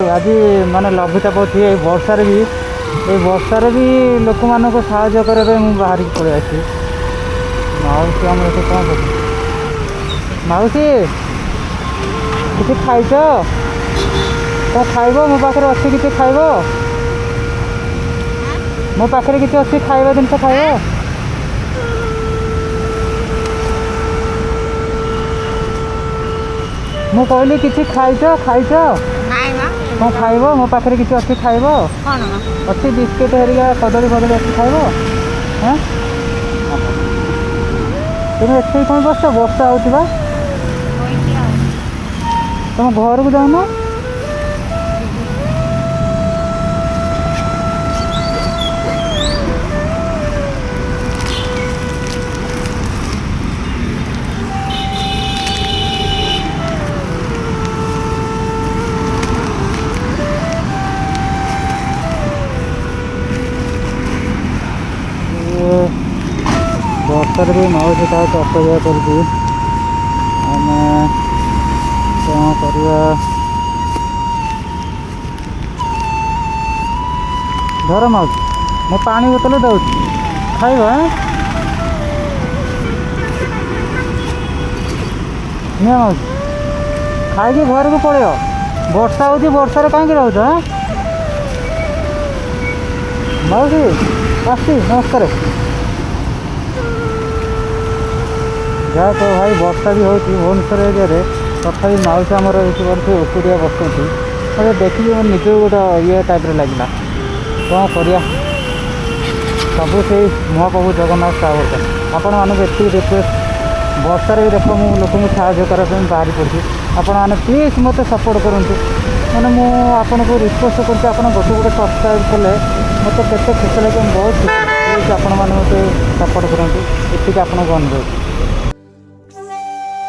आज माने लघुचाप अच्छी ये वर्षार भी ये वर्षार भी लोक मान को साहाय्य करने बाहर की पड़े आसी माउसी आम कौन कर माउसी किसी खाई कौन खाइब मो पाखे अच्छी किसी खाइब मो पाखे किसी अच्छी खाଇବା जिनस खाइब मु कहली किसी खाइछ कौन खाइब मो पाखे किसी अच्छी खाइब अच्छी बिस्किट हेरिका कदली फदली अच्छी खाइब हाँ तुम एसे कौन बस वर्षा होगा तुम घर को जाऊन ବର୍ଷାରେ ବି ମାଉସୀ ତାକୁ ଅପେକ୍ଷା କରୁଛି ଆମେ କ'ଣ କରିବା ଧର ମାଉସୀ ମୁଁ ପାଣି ବୋତଲ ଦେଉଛି ଖାଇବ ନିଅ ମାଉସୀ ଖାଇକି ଘରକୁ ପଳେଇବ ବର୍ଷା ହେଉଛି ବର୍ଷାରେ କାହିଁକି ରହୁଛ ମାଉସୀ ଆସୁଛି ନମସ୍କାର ଯାହା କହ ଭାଇ ବର୍ଷା ବି ହେଉଛି ଭୁବନେଶ୍ୱର ଏରିଆରେ ତଥାପି ମାଉସୀ ଆମର ଏଇଠି ବର୍ଷ ଏକୁଟିଆ ବସୁଛନ୍ତି ମୋତେ ଦେଖିକି ମୋ ନିଜକୁ ଗୋଟେ ଇଏ ଟାଇପ୍ର ଲାଗିଲା କ'ଣ କରିବା ସବୁ ସେଇ ମହାପ୍ରଭୁ ଜଗନ୍ନାଥ ସାହା କରୁଛନ୍ତି ଆପଣମାନଙ୍କୁ ଏତିକି ରିକ୍ୱେଷ୍ଟ ବର୍ଷାରେ ବି ଦେଖ ମୁଁ ଲୋକଙ୍କୁ ସାହାଯ୍ୟ କରିବା ପାଇଁ ବାହାରି ପଡ଼ୁଛି ଆପଣମାନେ ପ୍ଲିଜ୍ ମୋତେ ସପୋର୍ଟ କରନ୍ତୁ ମାନେ ମୁଁ ଆପଣଙ୍କୁ ରିକ୍ୱେଷ୍ଟ କରୁଛି ଆପଣ ଗୋଟେ ସବସ୍କ୍ରାଇବ୍ କଲେ ମୋତେ କେତେ ଖୁସି ଲାଗେ ମୁଁ ବହୁତ ଖୁସି ପ୍ଲିଜ୍ ଆପଣମାନେ ମୋତେ ସପୋର୍ଟ କରନ୍ତୁ ଏତିକି ଆପଣଙ୍କୁ ଅନୁରୋଧ